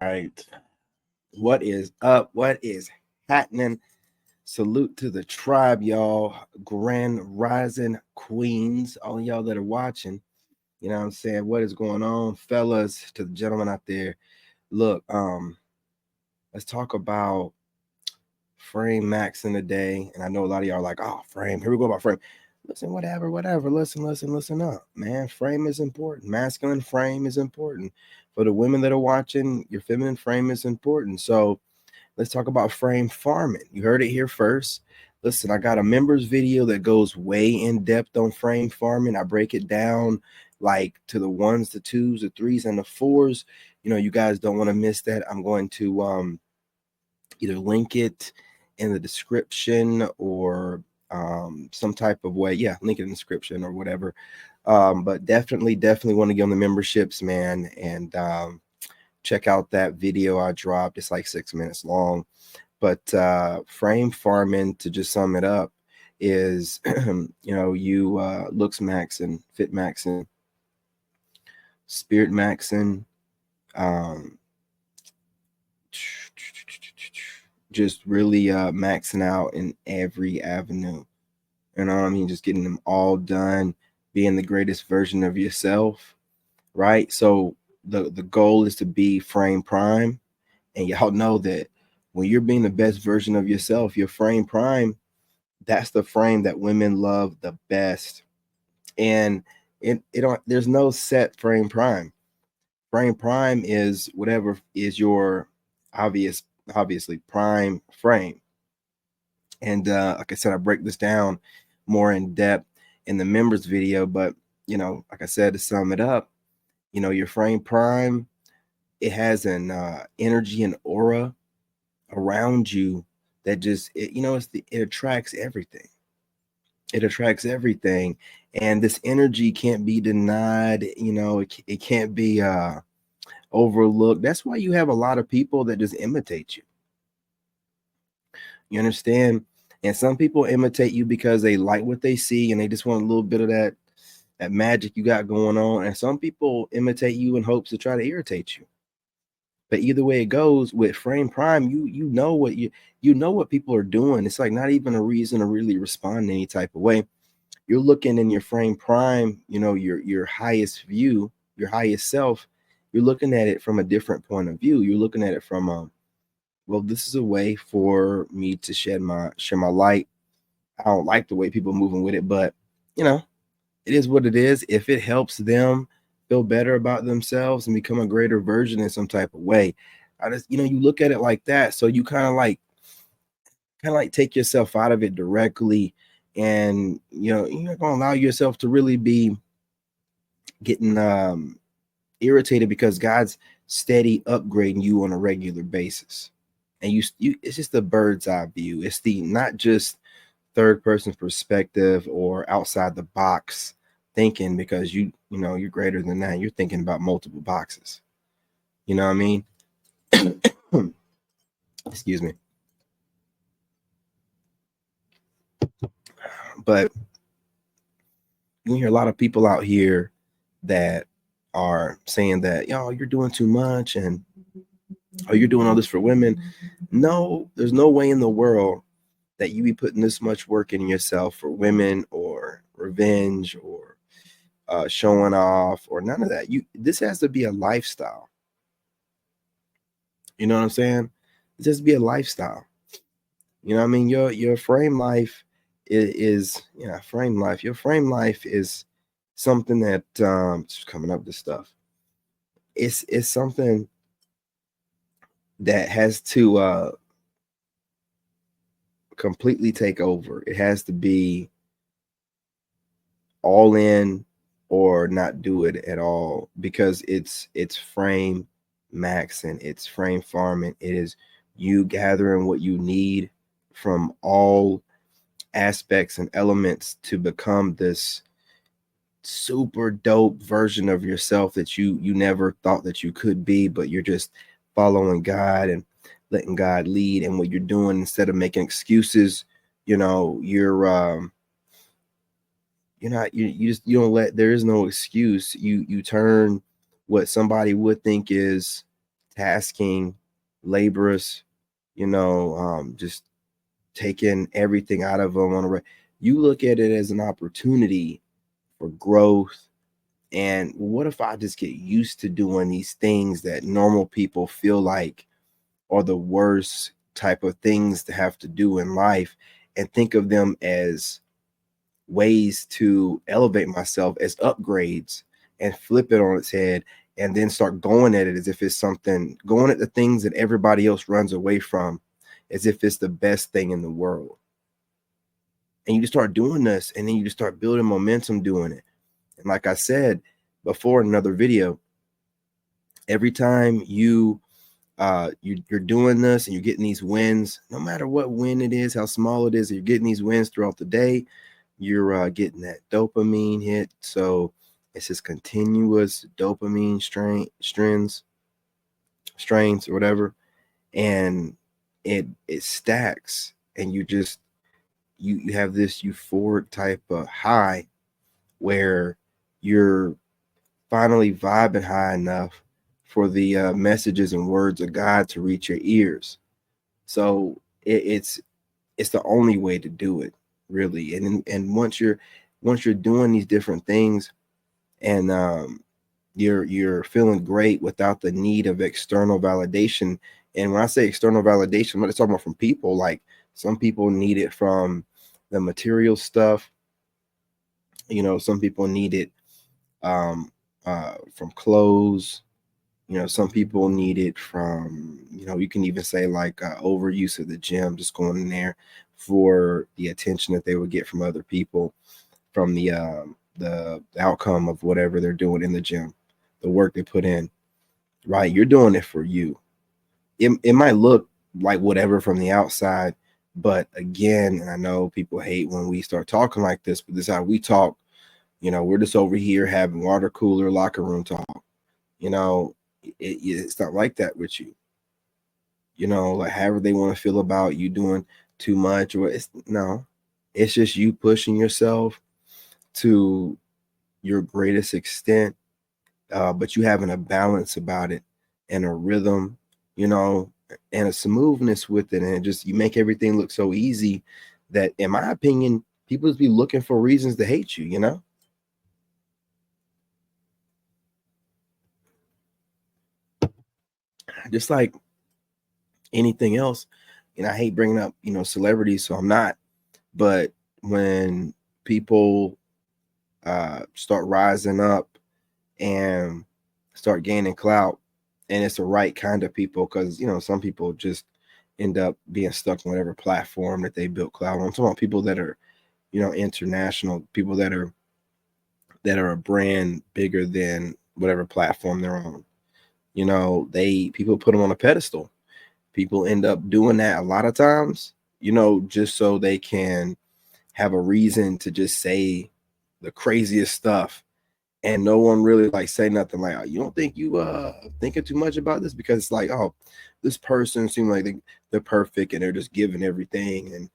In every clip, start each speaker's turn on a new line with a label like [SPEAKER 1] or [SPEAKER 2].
[SPEAKER 1] Right. What is up? What is happening? Salute to the tribe, y'all. Grand Rising Queens, all y'all that are watching. You know what I'm saying? What is going on, fellas? To the gentlemen out there. Look, let's talk about frame max in the day. And I know a lot of y'all are like, oh, frame. Here we go about frame. Listen, whatever. Listen up, man. Frame is important. Masculine frame is important. For the women that are watching, your feminine frame is important. So let's talk about frame farming. You heard it here first. Listen, I got a members video that goes way in depth on frame farming. I break it down like to the ones, the twos, the threes, and the fours. You know, you guys don't want to miss that. I'm going to either link it in the description or some type of way. Yeah, link it in the description or whatever. But definitely want to get on the memberships, man. And check out that video I dropped. It's like 6 minutes long. But frame farming, to just sum it up, is you looks maxing, fit maxing, spirit maxing, just really maxing out in every avenue. You know what I mean? Just getting them all done, being the greatest version of yourself, right? So the goal is to be frame prime. And y'all know that when you're being the best version of yourself, your frame prime, that's the frame that women love the best. And it don't, there's no set frame prime. Frame prime is whatever is your obviously prime frame. And like I said, I break this down more in depth in the members video. But like I said, to sum it up, your frame prime, it has an energy and aura around you that just it attracts everything. It attracts everything, and this energy can't be denied. It can't be overlooked. That's why you have a lot of people that just imitate you. You understand? And some people imitate you because they like what they see and they just want a little bit of that magic you got going on. And some people imitate you in hopes to try to irritate you. But either way it goes, with frame prime, you know what you know what people are doing. It's like not even a reason to really respond in any type of way. You're looking in your frame prime, your highest view, your highest self. You're looking at it from a different point of view. You're looking at it from well, this is a way for me to share my light. I don't like the way people are moving with it, but it is what it is. If it helps them feel better about themselves and become a greater version in some type of way, I just you look at it like that. So you kind of like take yourself out of it directly, and you're not going to allow yourself to really be getting irritated because God's steady upgrading you on a regular basis. And you it's just the bird's eye view. It's the not just third person perspective or outside the box thinking, because you're greater than that. You're thinking about multiple boxes. You know what I mean? Excuse me. But you hear a lot of people out here that are saying that, you're doing too much, and you're doing all this for women. No, there's no way in the world that you be putting this much work in yourself for women or revenge or showing off or none of that. This has to be a lifestyle. You know what I'm saying? It has to be a lifestyle. You know what I mean? Your frame life is frame life. Your frame life is something that just coming up with stuff. It's something that has to completely take over. It has to be all in or not do it at all, because it's frame maxing, it's frame farming. It is you gathering what you need from all aspects and elements to become this super dope version of yourself that you never thought that you could be, but you're just following God and letting God lead. And what you're doing, instead of making excuses, you're not you don't let, there is no excuse. You turn what somebody would think is tasking, laborious, just taking everything out of them you look at it as an opportunity for growth. And what if I just get used to doing these things that normal people feel like are the worst type of things to have to do in life, and think of them as ways to elevate myself, as upgrades, and flip it on its head, and then start going at it as if it's something, going at the things that everybody else runs away from as if it's the best thing in the world. And you just start doing this, and then you just start building momentum doing it. And like I said before in another video, every time you're doing this and you're getting these wins, no matter what win it is, how small it is, you're getting these wins throughout the day, you're getting that dopamine hit. So it's just continuous dopamine strains or whatever, and it stacks, and you have this euphoric type of high where you're finally vibing high enough for the messages and words of God to reach your ears. So it's the only way to do it, really. And once you're doing these different things, and you're feeling great without the need of external validation. And when I say external validation, I'm not talking about from people. Like, some people need it from the material stuff. Some people need it from clothes. Some people need it from, you can even say like overuse of the gym, just going in there for the attention that they would get from other people, from the outcome of whatever they're doing in the gym, the work they put in, right? You're doing it for you. It might look like whatever from the outside, but again, and I know people hate when we start talking like this, but this is how we talk. We're just over here having water cooler locker room talk. It's not like that with you. Like, however they want to feel about you doing too much, or it's just you pushing yourself to your greatest extent, but you having a balance about it, and a rhythm, and a smoothness with it, and you make everything look so easy that, in my opinion, people just be looking for reasons to hate you. Just like anything else. I hate bringing up, celebrities, so I'm not. But when people start rising up and start gaining clout, and it's the right kind of people, because some people just end up being stuck on whatever platform that they built clout on. I'm talking about people that are, international, people that are a brand bigger than whatever platform they're on. People put them on a pedestal. People end up doing that a lot of times, just so they can have a reason to just say the craziest stuff, and no one really like say nothing like, oh, you don't think you thinking too much about this, because it's like, oh, this person seems like they're perfect and they're just giving everything. And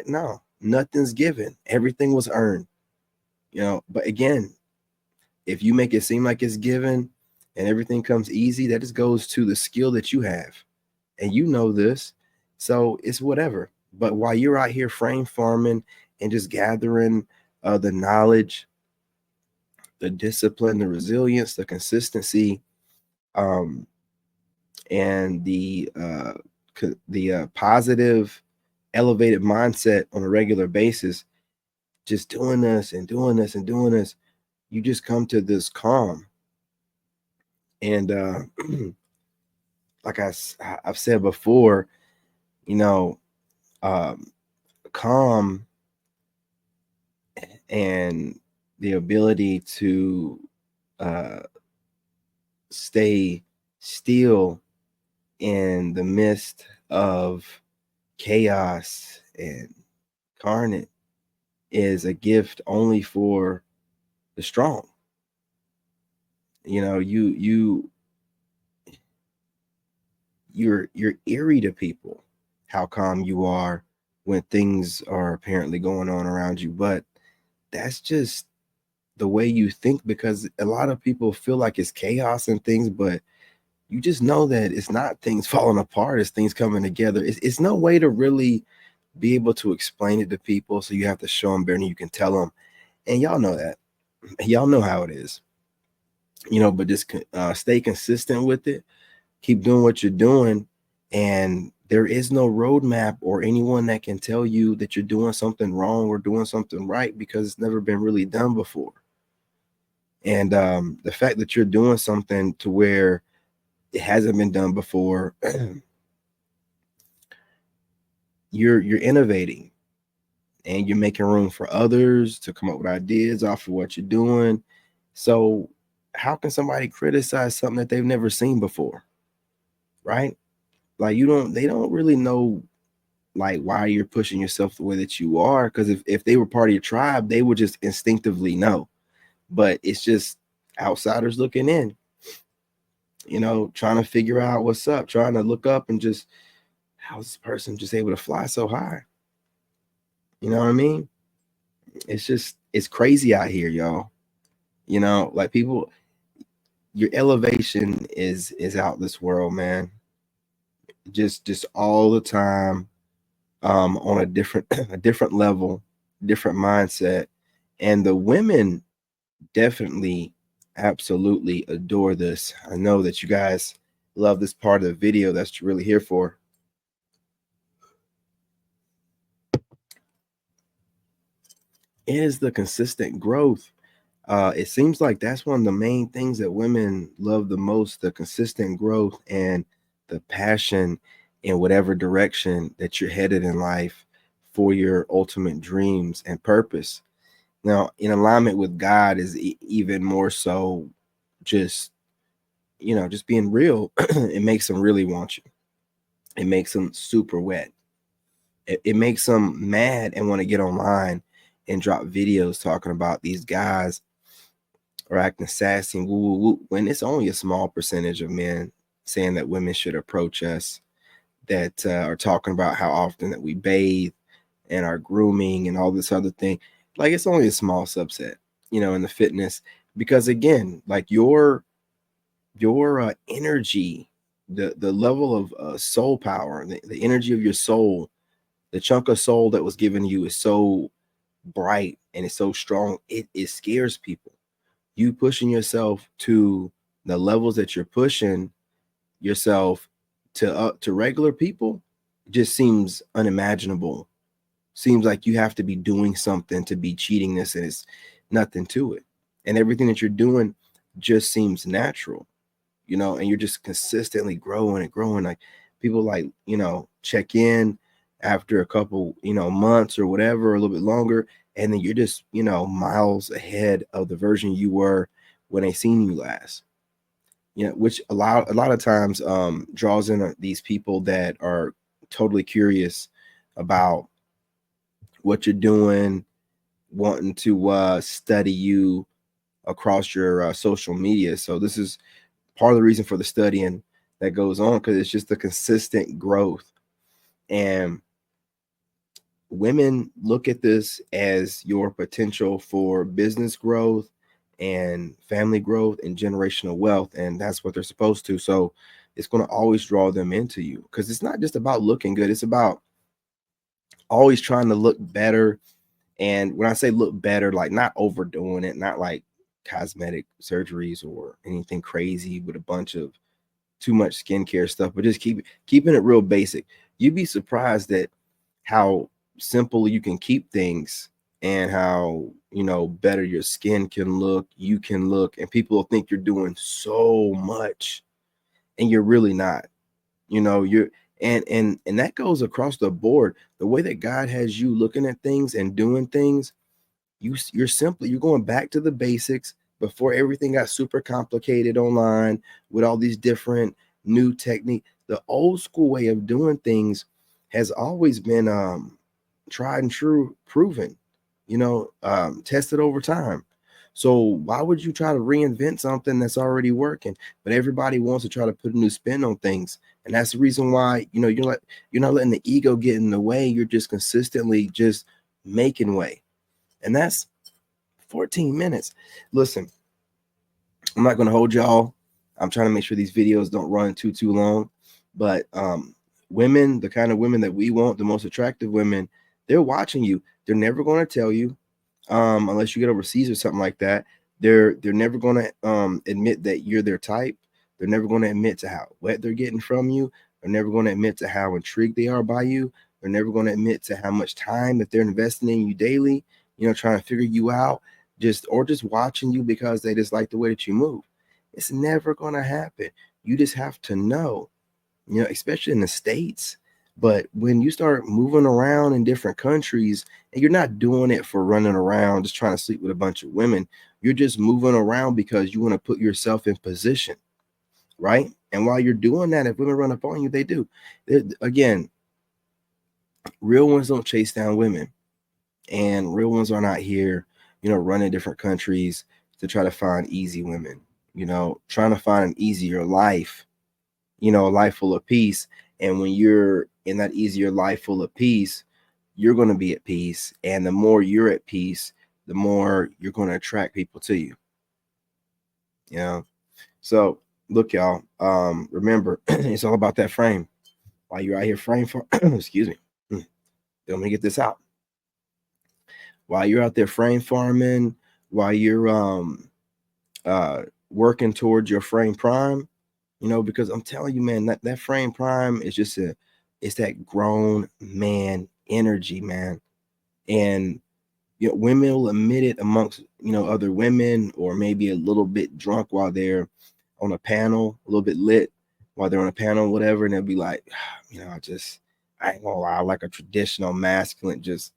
[SPEAKER 1] no, nothing's given, everything was earned. But again, if you make it seem like it's given and everything comes easy, that just goes to the skill that you have, and this. So it's whatever. But while you're out here frame farming and just gathering the knowledge, the discipline, the resilience, the consistency, and the positive, elevated mindset on a regular basis, just doing this and doing this and doing this, you just come to this calm. And like I've said before, calm and the ability to stay still in the midst of chaos and carnage is a gift only for the strong. You're eerie to people, how calm you are when things are apparently going on around you, but that's just the way you think, because a lot of people feel like it's chaos and things, but you just know that it's not things falling apart, it's things coming together. It's no way to really be able to explain it to people. So you have to show them better than you can tell them. And y'all know that. Y'all know how it is. But just stay consistent with it. Keep doing what you're doing. And there is no roadmap or anyone that can tell you that you're doing something wrong or doing something right, because it's never been really done before. And the fact that you're doing something to where it hasn't been done before, you're innovating and you're making room for others to come up with ideas off of what you're doing. So how can somebody criticize something that they've never seen before? Right? Like they don't really know like why you're pushing yourself the way that you are. Because if they were part of your tribe, they would just instinctively know. But it's just outsiders looking in, trying to figure out what's up, trying to look up and just, how's this person just able to fly so high? You know what I mean? It's crazy out here, y'all. Like people, your elevation is out this world, man. Just all the time, on a different a different level, different mindset. And the women definitely absolutely adore this. I know that you guys love this part of the video. That's really here for. It is the consistent growth. It seems like that's one of the main things that women love the most, the consistent growth and the passion in whatever direction that you're headed in life for your ultimate dreams and purpose. Now, in alignment with God is even more so just, just being real. It makes them really want you. It makes them super wet. It makes them mad and want to get online and drop videos talking about these guys are acting sassy and woo, woo, woo, when it's only a small percentage of men saying that women should approach us, that are talking about how often that we bathe and our grooming and all this other thing. Like it's only a small subset, in the fitness, because again, like your energy, the level of soul power, the energy of your soul, the chunk of soul that was given to you is so bright and it's so strong, it scares people. You pushing yourself to the levels that you're pushing yourself to regular people just seems unimaginable. Seems like you have to be doing something to be cheating this, and it's nothing to it. And everything that you're doing just seems natural, and you're just consistently growing and growing. Like people like, check in after a couple, months or whatever, a little bit longer, and then you're just, miles ahead of the version you were when they seen you last. Which a lot of times draws in these people that are totally curious about what you're doing, wanting to study you across your social media. So this is part of the reason for the studying that goes on, because it's just the consistent growth. And women look at this as your potential for business growth and family growth and generational wealth, and that's what they're supposed to. So it's going to always draw them into you, because it's not just about looking good, it's about always trying to look better. And when I say look better, like not overdoing it, not like cosmetic surgeries or anything crazy with a bunch of too much skincare stuff, but just keeping it real basic. You'd be surprised at how simple you can keep things, and how better your skin can look, you can look, and people will think you're doing so much, and you're really not. You're and that goes across the board. The way that God has you looking at things and doing things, you're going back to the basics before everything got super complicated online with all these different new technique. The old school way of doing things has always been tried and true, proven, tested over time. So why would you try to reinvent something that's already working? But everybody wants to try to put a new spin on things. And that's the reason why, you're not letting the ego get in the way. You're just consistently just making way. And that's 14 minutes. Listen, I'm not going to hold y'all. I'm trying to make sure these videos don't run too long. But women, the kind of women that we want, the most attractive women, they're watching you. They're never going to tell you, unless you get overseas or something like that. They're never going to admit that you're their type. They're never going to admit to how wet they're getting from you. They're never going to admit to how intrigued they are by you. They're never going to admit to how much time that they're investing in you daily, trying to figure you out, just watching you because they just like the way that you move. It's never going to happen. You just have to know, especially in the States. But when you start moving around in different countries and you're not doing it for running around just trying to sleep with a bunch of women, you're just moving around because you want to put yourself in position, right? And while you're doing that, if women run up on you, they do. Again, real ones don't chase down women, and real ones are not here, running different countries to try to find easy women, trying to find an easier life, a life full of peace. And when you're in that easier life full of peace, you're going to be at peace. And the more you're at peace, the more you're going to attract people to you. So look, y'all, remember, it's all about that frame. While you're out here frame for, excuse me, let me get this out. While you're out there frame farming, while you're working towards your frame prime, because I'm telling you, man, that frame prime is just it's that grown man energy, man. And women will admit it amongst other women, or maybe a little bit drunk while they're on a panel, a little bit lit while they're on a panel, whatever, and they'll be like, I ain't gonna lie, like a traditional masculine, just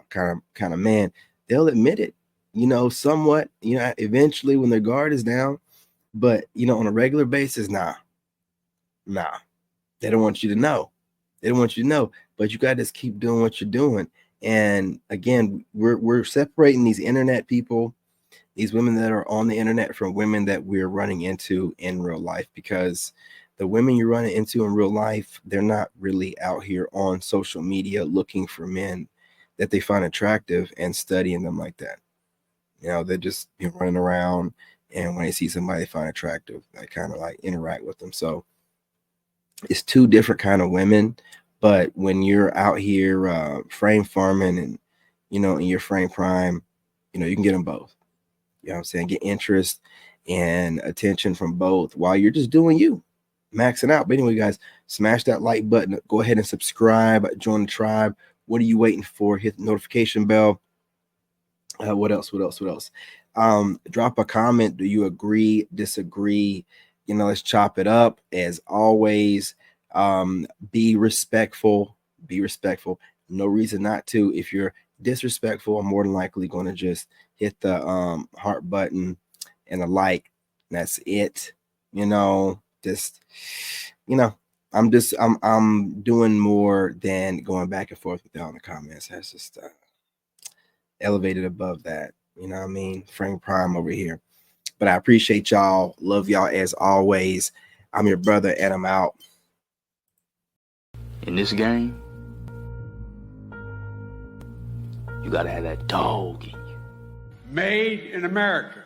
[SPEAKER 1] kind of man. They'll admit it, somewhat, eventually when their guard is down. But on a regular basis, nah, they don't want you to know. They don't want you to know. But you got to just keep doing what you're doing. And again, we're separating these internet people, these women that are on the internet, from women that we're running into in real life, because the women you're running into in real life, they're not really out here on social media looking for men that they find attractive and studying them like that. They're just running around, and when they see somebody they find attractive, they kind of like interact with them. So it's two different kind of women. But when you're out here frame farming and in your frame prime, you can get them both. You know what I'm saying? Get interest and attention from both while you're just doing you, maxing out. But anyway, guys, smash that like button. Go ahead and subscribe. Join the tribe. What are you waiting for? Hit the notification bell. What else? Drop a comment. Do you agree? Disagree? Let's chop it up. As always, be respectful. Be respectful. No reason not to. If you're disrespectful, I'm more than likely going to just hit the heart button and a like. That's it. I'm doing more than going back and forth with y'all in the comments. That's just elevated above that. You know what I mean? Frame prime over here. But I appreciate y'all. Love y'all as always. I'm your brother, and I'm out.
[SPEAKER 2] In this game, you gotta have that dog in you.
[SPEAKER 3] Made in America.